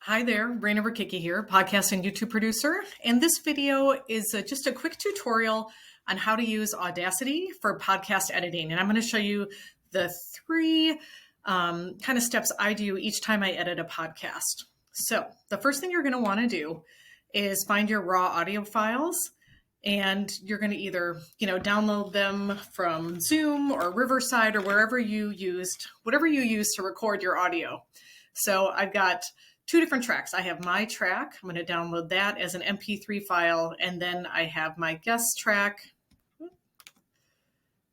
Hi there, Rayna Rokicki here, podcast and YouTube producer. And this video is just a quick tutorial on how to use Audacity for podcast editing. And I'm going to show you the three kind of steps I do each time I edit a podcast. So the first thing you're going to want to do is find your raw audio files. And you're going to either, download them from Zoom or Riverside or wherever you used, whatever you use to record your audio. So I've got two different tracks. I have my track. I'm going to download that as an MP3 file. And then I have my guest track.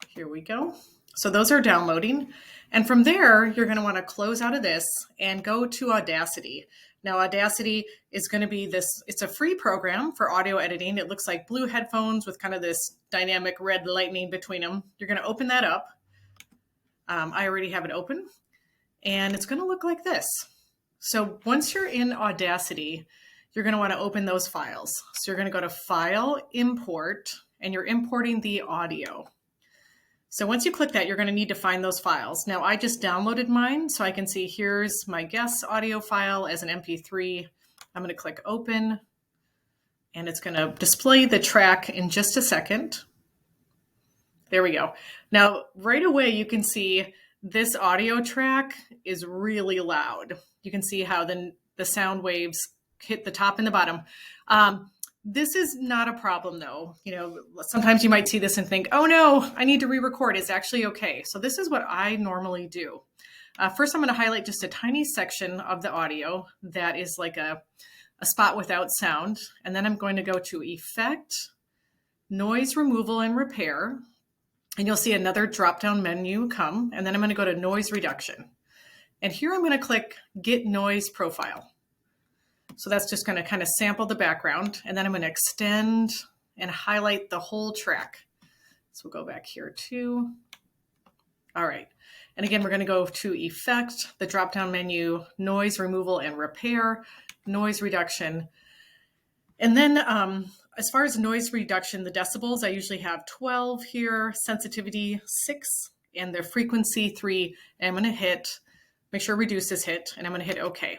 Here we go. So those are downloading. And from there, you're going to want to close out of this and go to Audacity. Now, Audacity is going to be this, it's a free program for audio editing. It looks like blue headphones with kind of this dynamic red lightning between them. You're going to open that up. I already have it open. And it's going to look like this. So once you're in Audacity, you're going to want to open those files. So you're going to go to File, Import, and you're importing the audio. So once you click that, you're going to need to find those files. Now, I just downloaded mine, so I can see here's my guest audio file as an MP3. I'm going to click Open, and it's going to display the track in just a second. There we go. Now, right away, you can see this audio track is really loud. You can see how the sound waves hit the top and the bottom. This is not a problem though. Sometimes you might see this and think, oh no, I need to re-record. It's actually okay. So this is what I normally do. First, I'm going to highlight just a tiny section of the audio that is like a spot without sound. And then I'm going to go to Effect, Noise Removal and Repair. And you'll see another drop-down menu come. And then I'm going to go to Noise Reduction. And here I'm going to click Get Noise Profile. So that's just going to kind of sample the background. And then I'm going to extend and highlight the whole track. So we'll go back here too. All right. And again, we're going to go to Effect, the drop-down menu, Noise Removal and Repair, Noise Reduction. And then as far as noise reduction, the decibels, I usually have 12 here, sensitivity 6, and the frequency 3. And I'm going to make sure Reduce is hit, and I'm going to hit OK.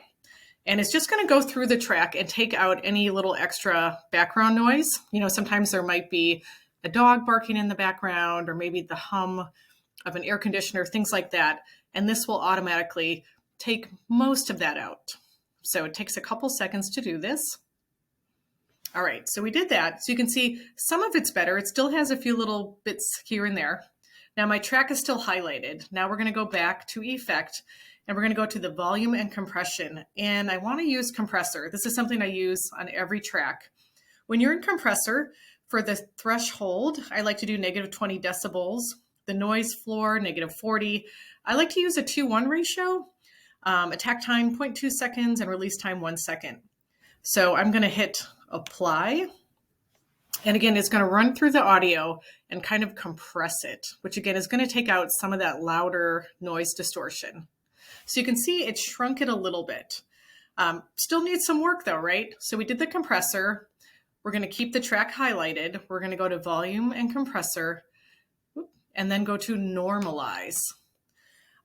And it's just going to go through the track and take out any little extra background noise. Sometimes there might be a dog barking in the background, or maybe the hum of an air conditioner, things like that. And this will automatically take most of that out. So it takes a couple seconds to do this. All right, so we did that. So you can see some of it's better. It still has a few little bits here and there. Now my track is still highlighted. Now we're going to go back to Effect, and we're going to go to the volume and compression. And I want to use compressor. This is something I use on every track. When you're in compressor, for the threshold, I like to do -20 decibels. The noise floor, -40. I like to use a 2:1 ratio. Attack time 0.2 seconds and release time 1 second. So I'm going to hit Apply. And again, it's going to run through the audio and kind of compress it, which again is going to take out some of that louder noise distortion. So you can see it shrunk it a little bit. Still needs some work though, right? So we did the compressor. We're going to keep the track highlighted. We're going to go to Volume and Compressor, and then go to Normalize.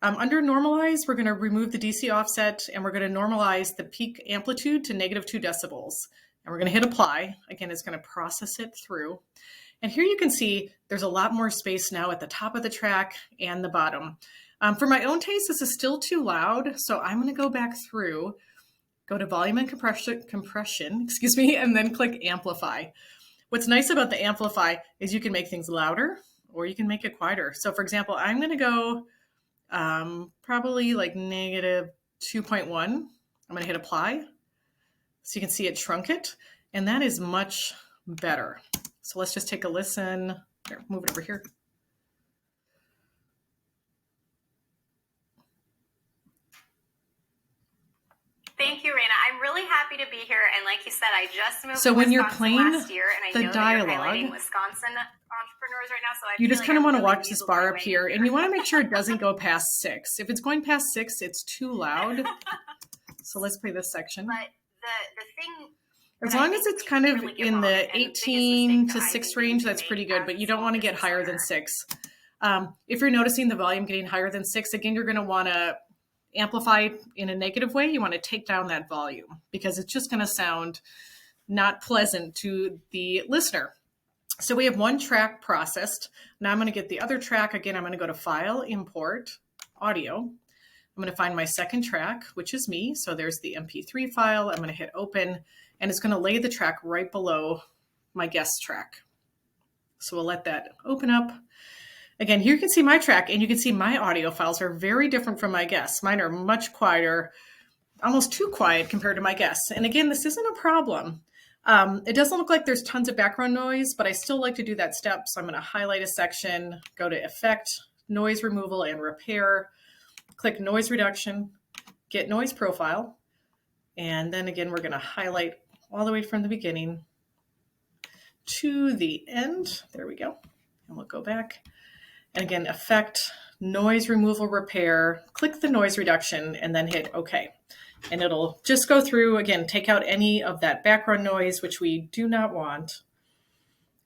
Under Normalize, we're going to remove the DC offset, and we're going to normalize the peak amplitude to -2 decibels. And we're going to hit Apply. Again, it's going to process it through. And here you can see there's a lot more space now at the top of the track and the bottom. For my own taste, this is still too loud, so I'm going to go back through, go to Volume and Compression, and then click Amplify. What's nice about the Amplify is you can make things louder or you can make it quieter. So for example, I'm going to go probably like -2.1. I'm going to hit Apply. So you can see it shrunk it, and that is much better. So let's just take a listen. Here, move it over here. Thank you, Rayna. I'm really happy to be here. And like you said, I just moved so to when Wisconsin you're playing last year, and I the know dialogue, that you're highlighting Wisconsin entrepreneurs right now. So you just kind of want to watch this bar up here, and you want to make sure it doesn't go past 6. If it's going past 6, it's too loud. So let's play this section. But the thing, as long as it's kind of in the 18 to 6 range, that's pretty good, but you don't want to get higher than 6. If you're noticing the volume getting higher than 6, again, you're going to want to amplify in a negative way, you want to take down that volume because it's just going to sound not pleasant to the listener. So we have one track processed. Now I'm going to get the other track. Again, I'm going to go to File, Import, Audio. I'm going to find my second track, which is me. So there's the MP3 file. I'm going to hit Open, and it's going to lay the track right below my guest track. So we'll let that open up. Again, here you can see my track, and you can see my audio files are very different from my guests. Mine are much quieter, almost too quiet compared to my guests. And again, this isn't a problem. It doesn't look like there's tons of background noise, but I still like to do that step. So I'm going to highlight a section, go to Effect, Noise Removal and Repair, click Noise Reduction, get Noise Profile. And then again, we're going to highlight all the way from the beginning to the end. There we go. And we'll go back. And again, Effect, Noise Removal, Repair, click the Noise Reduction, and then hit OK. And it'll just go through, again, take out any of that background noise, which we do not want.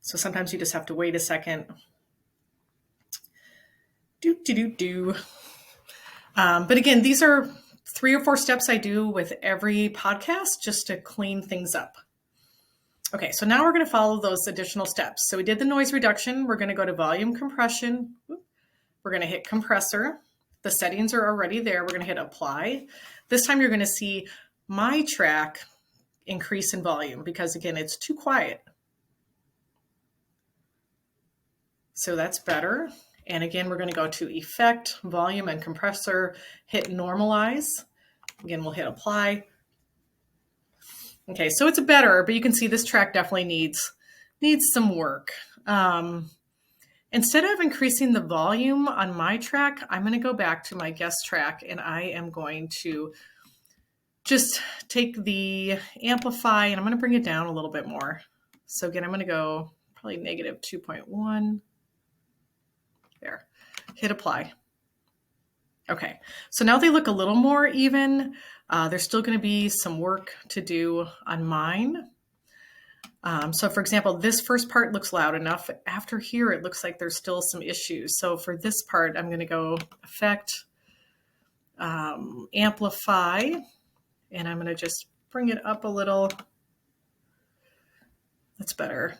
So sometimes you just have to wait a second. But again, these are 3 or 4 steps I do with every podcast just to clean things up. Okay, so now we're going to follow those additional steps. So we did the noise reduction. We're going to go to volume compression. We're going to hit compressor. The settings are already there. We're going to hit apply. This time you're going to see my track increase in volume because, again, it's too quiet. So that's better. And again, we're going to go to Effect, Volume, and Compressor, hit Normalize. Again, we'll hit Apply. Okay, so it's better, but you can see this track definitely needs some work. Instead of increasing the volume on my track, I'm going to go back to my guest track, and I am going to just take the amplify, and I'm going to bring it down a little bit more. So again, I'm going to go probably negative 2.1. There. Hit apply. Okay, so now they look a little more even. There's still going to be some work to do on mine. So for example, this first part looks loud enough. After here, it looks like there's still some issues. So for this part, I'm going to go Effect, Amplify, and I'm going to just bring it up a little. That's better.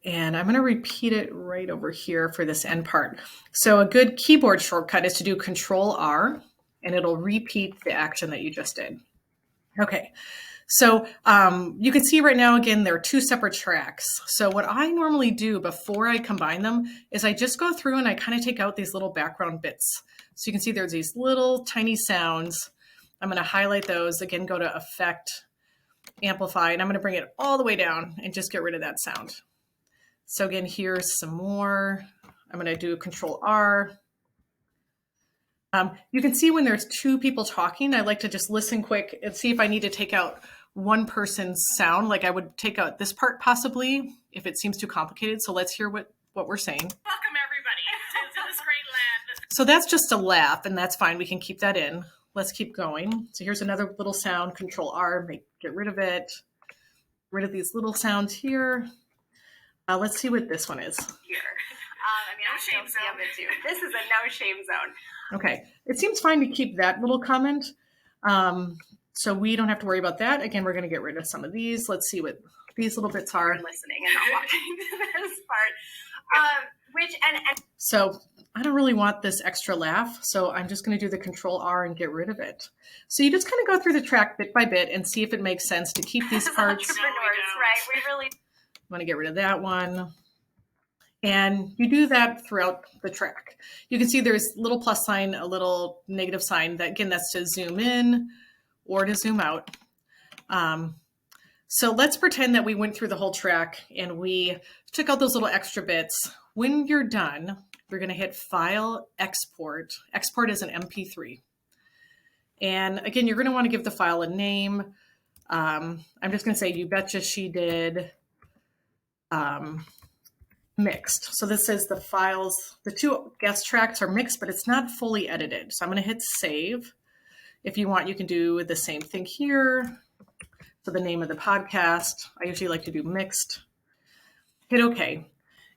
And I'm going to repeat it right over here for this end part. So a good keyboard shortcut is to do Control-R, and it'll repeat the action that you just did. Okay, so you can see right now, again, there are 2 separate tracks. So what I normally do before I combine them is I just go through and I kind of take out these little background bits. So you can see there's these little tiny sounds. I'm going to highlight those. Again, go to Effect, Amplify, and I'm going to bring it all the way down and just get rid of that sound. So again, here's some more. I'm going to do Control-R. You can see when there's 2 people talking, I like to just listen quick and see if I need to take out one person's sound. Like I would take out this part possibly if it seems too complicated. So let's hear what we're saying. Welcome everybody to this great land. So that's just a laugh, and that's fine. We can keep that in. Let's keep going. So here's another little sound, Control-R, get rid of it. Rid of these little sounds here. Let's see what this one is. Here. I still see them too. This is a no shame zone. Okay, it seems fine to keep that little comment. So we don't have to worry about that. Again, we're going to get rid of some of these. Let's see what these little bits are. I'm listening and not watching this part. So I don't really want this extra laugh, so I'm just going to do the Control-R and get rid of it. So you just kind of go through the track bit by bit and see if it makes sense to keep these parts. Entrepreneurs, right? We really. I'm going to get rid of that one. And you do that throughout the track. You can see there's a little plus sign, a little negative sign. That again, that's to zoom in or to zoom out. So let's pretend that we went through the whole track and we took out those little extra bits. When you're done, we're going to hit File, Export. Export as an MP3. And again, you're going to want to give the file a name. I'm just going to say You Betcha She Did. Mixed. So this is the files, the 2 guest tracks are mixed, but it's not fully edited. So I'm going to hit save. If you want, you can do the same thing here. So the name of the podcast, I usually like to do mixed. Hit OK.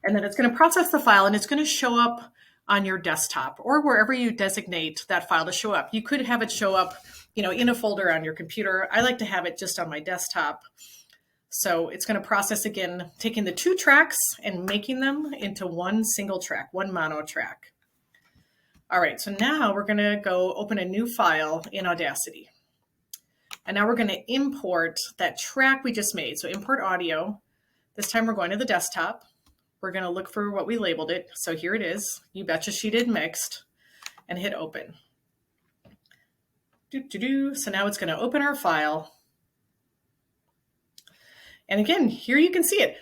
And then it's going to process the file and it's going to show up on your desktop or wherever you designate that file to show up. You could have it show up, in a folder on your computer. I like to have it just on my desktop. So it's going to process again, taking the 2 tracks and making them into one single track, one mono track. All right, so now we're going to go open a new file in Audacity. And now we're going to import that track we just made. So import audio. This time we're going to the desktop. We're going to look for what we labeled it. So here it is, You Betcha She Did mixed, and hit open. So now it's going to open our file. And again, here you can see it.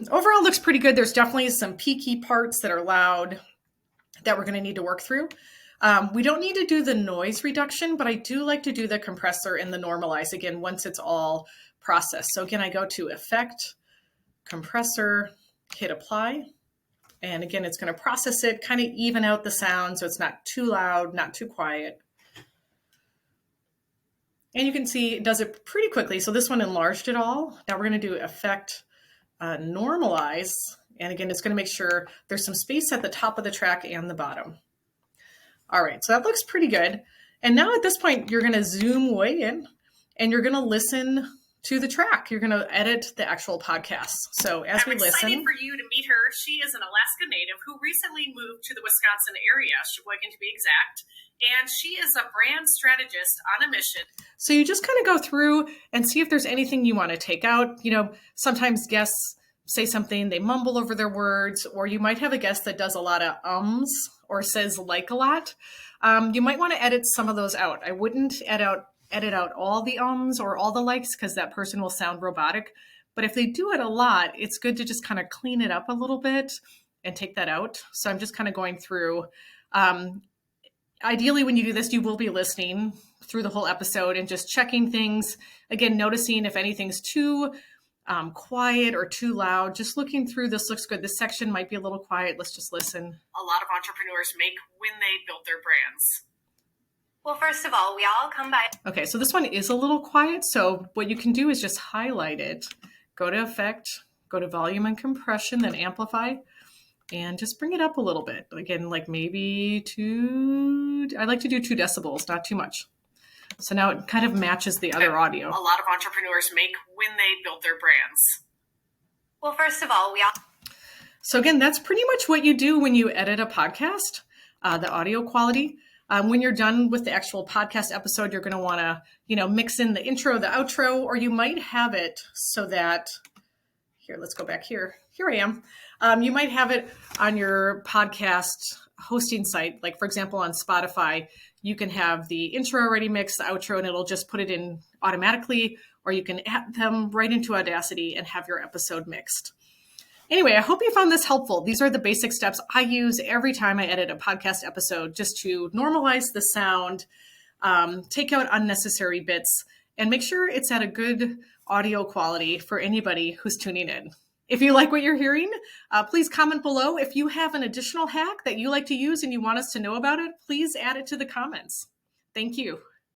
Overall looks pretty good. There's definitely some peaky parts that are loud that we're going to need to work through. We don't need to do the noise reduction, but I do like to do the compressor and the normalize again once it's all processed. So again, I go to Effect, Compressor, hit Apply. And again, it's going to process it, kind of even out the sound so it's not too loud, not too quiet. And you can see it does it pretty quickly. So this one enlarged it all. Now we're going to do Effect, Normalize. And again, it's going to make sure there's some space at the top of the track and the bottom. All right, so that looks pretty good. And now at this point, you're going to zoom way in and you're going to listen to the track. You're going to edit the actual podcast. So as we listen. I'm excited for you to meet her. She is an Alaska native who recently moved to the Wisconsin area, Sheboygan to be exact. And she is a brand strategist on a mission. So you just kind of go through and see if there's anything you want to take out. Sometimes guests say something, they mumble over their words, or you might have a guest that does a lot of ums or says like a lot. You might want to edit some of those out. I wouldn't edit out all the ums or all the likes because that person will sound robotic. But if they do it a lot, it's good to just kind of clean it up a little bit and take that out. So I'm just kind of going through. Ideally, when you do this, you will be listening through the whole episode and just checking things. Again, noticing if anything's too quiet or too loud, just looking through. This looks good. This section might be a little quiet. Let's just listen. A lot of entrepreneurs make when they build their brands. Well, first of all, we all come by. Okay, so this one is a little quiet. So what you can do is just highlight it, go to Effect, go to Volume and Compression, then Amplify, and just bring it up a little bit. Again, like maybe I like to do 2 decibels, not too much. So now it kind of matches the other audio. A lot of entrepreneurs make when they build their brands. Well, first of all, we all. So again, that's pretty much what you do when you edit a podcast, the audio quality. When you're done with the actual podcast episode, you're going to want to, mix in the intro, the outro, or you might have it so that, here, let's go back here. Here I am. You might have it on your podcast hosting site. Like for example, on Spotify, you can have the intro already mixed, the outro, and it'll just put it in automatically, or you can add them right into Audacity and have your episode mixed. Anyway, I hope you found this helpful. These are the basic steps I use every time I edit a podcast episode, just to normalize the sound, take out unnecessary bits, and make sure it's at a good audio quality for anybody who's tuning in. If you like what you're hearing, please comment below. If you have an additional hack that you like to use and you want us to know about it, please add it to the comments. Thank you.